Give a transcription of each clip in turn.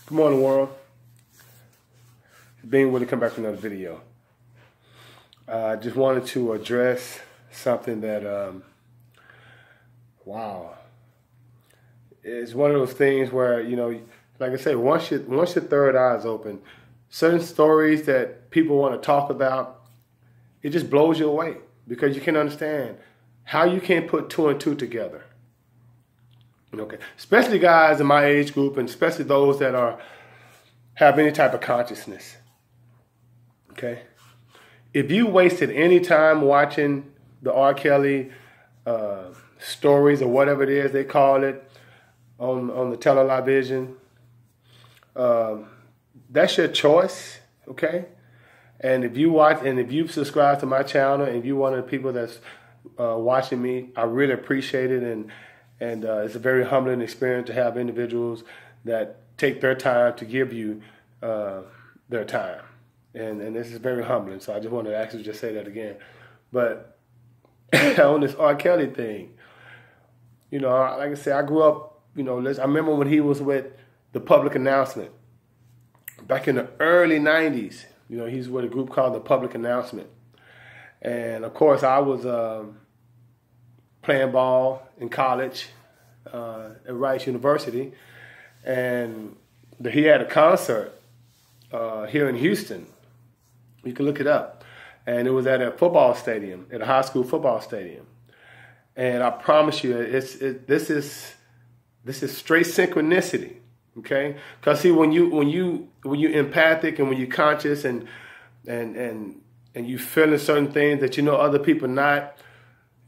Good morning, world. Being willing to come back with another video. I just wanted to address something that, wow, it's one of those things where, you know, like I say, once your third eye is open, certain stories that people want to talk about, it just blows you away because you can understand how you can't put two and two together. Okay, especially guys in my age group, and especially those that have any type of consciousness. Okay, if you wasted any time watching the R. Kelly stories or whatever it is they call it on the television, that's your choice. Okay, and if you watch and if you've subscribed to my channel and if you're one of the people that's watching me, I really appreciate it, and it's a very humbling experience to have individuals that take their time to give you their time. And this is very humbling. So I just wanted to actually just say that again. But on this R. Kelly thing, you know, like I said, I grew up, you know, I remember when he was with the Public Announcement. Back in the early 90s, you know, he's with a group called the Public Announcement. And of course, I was playing ball in college at Rice University, and he had a concert here in Houston. You can look it up, and it was at a football stadium, at a high school football stadium. And I promise you, this is straight synchronicity, okay? Because see, when you empathic and when you're conscious and you feeling certain things that you know other people not.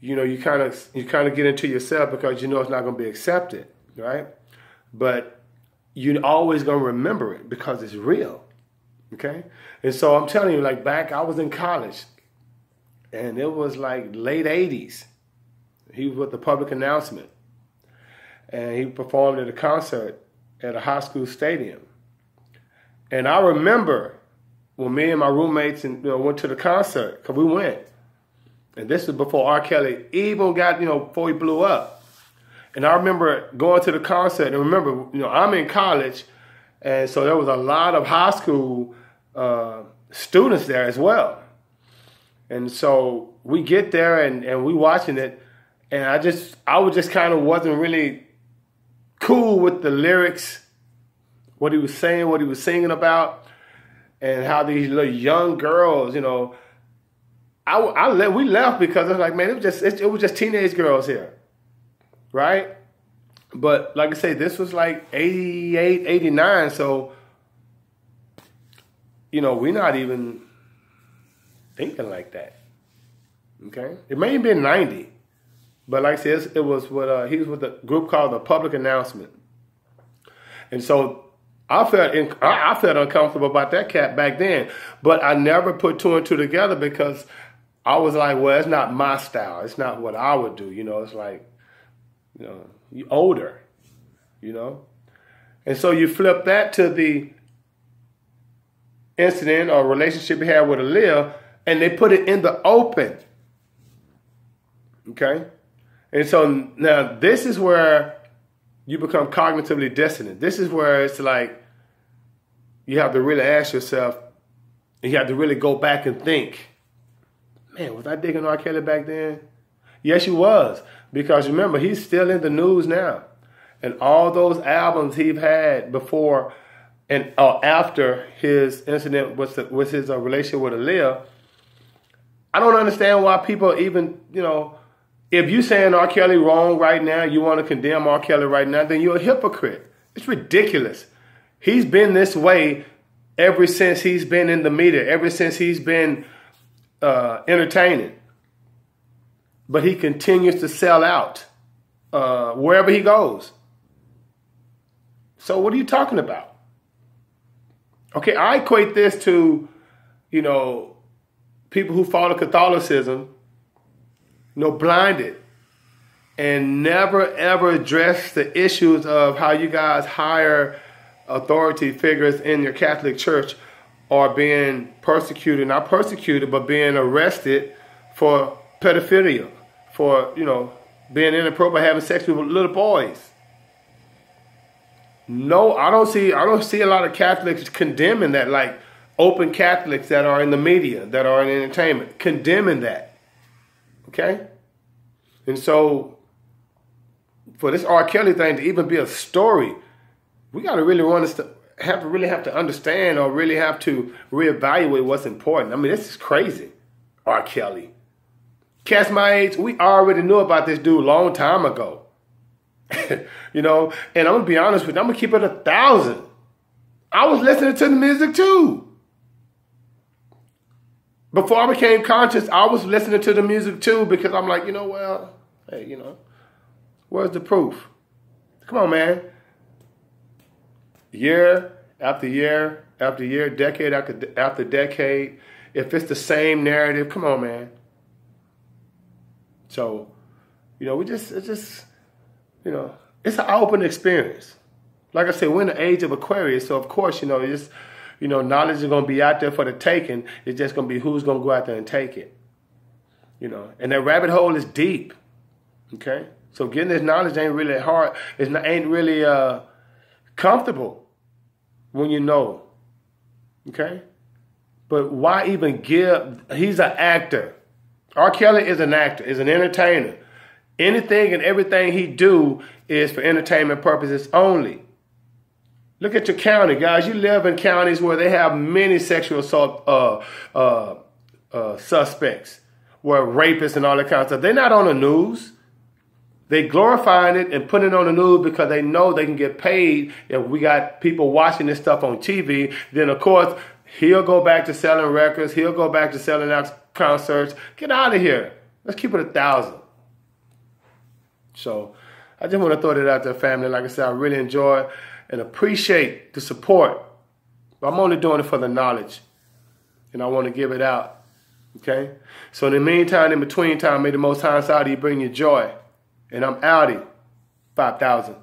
You know, you kind of get into yourself because you know it's not going to be accepted, right? But you're always going to remember it because it's real, okay? And so I'm telling you, like back, I was in college, and it was like late 80s. He was with the Public Announcement, and he performed at a concert at a high school stadium. And I remember when me and my roommates went to the concert, because we went. And this is before R. Kelly even got, before he blew up. And I remember going to the concert, and remember, I'm in college, and so there was a lot of high school students there as well. And so we get there, and we watching it, and I was just kind of wasn't really cool with the lyrics, what he was saying, what he was singing about, and how these little young girls, we left because it was like, man, it was just teenage girls here, right? But like I say, this was like 88, 89, so, we're not even thinking like that, okay? It may have been 90, but like I said, it was he was with a group called the Public Announcement. And so I felt uncomfortable about that cat back then, but I never put two and two together because I was like, well, it's not my style. It's not what I would do. It's like, you older, And so you flip that to the incident or relationship he had with Aaliyah, and they put it in the open. Okay? And so now this is where you become cognitively dissonant. This is where it's like you have to really ask yourself, and you have to really go back and think, man, was I digging R. Kelly back then? Yes, you was. Because remember, he's still in the news now. And all those albums he's had before and after his incident with his relationship with Aaliyah, I don't understand why people even, if you're saying R. Kelly wrong right now, you want to condemn R. Kelly right now, then you're a hypocrite. It's ridiculous. He's been this way ever since he's been in the media, ever since he's been entertaining, but he continues to sell out wherever he goes. So what are you talking about? Okay, I equate this to, people who follow Catholicism, blinded, and never ever address the issues of how you guys hire authority figures in your Catholic Church are being persecuted, not persecuted, but being arrested for pedophilia, for, being inappropriate, having sex with little boys. No, I don't see a lot of Catholics condemning that, like open Catholics that are in the media, that are in entertainment, condemning that. Okay? And so for this R. Kelly thing to even be a story, we got to really have to understand, or really have to reevaluate what's important. I mean, this is crazy. R. Kelly. Cats my age, we already knew about this dude a long time ago. You know, and I'm going to be honest with you, I'm going to keep it 1,000. I was listening to the music too. Before I became conscious, I was listening to the music too, because I'm like, well, hey, where's the proof? Come on, man. Year after year after year, decade after decade, if it's the same narrative, come on, man. So, it's an open experience. Like I said, we're in the age of Aquarius, so of course, knowledge is going to be out there for the taking. It's just going to be who's going to go out there and take it. And that rabbit hole is deep. Okay? So getting this knowledge ain't really hard. Ain't really comfortable when you know. Okay? But why even give? He's an actor. R. Kelly is an actor, is an entertainer. Anything and everything he do is for entertainment purposes only. Look at your county, guys. You live in counties where they have many sexual assault suspects, where rapists and all that kind of stuff. They're not on the news. They glorifying it and putting it on the news because they know they can get paid. If we got people watching this stuff on TV, then of course he'll go back to selling records. He'll go back to selling out concerts. Get out of here. Let's keep it 1,000. So I just want to throw that out there, family. Like I said, I really enjoy and appreciate the support. I'm only doing it for the knowledge, and I want to give it out. Okay? So in the meantime, in between time, may the Most High inside of you bring you joy. And I'm outie. 5,000.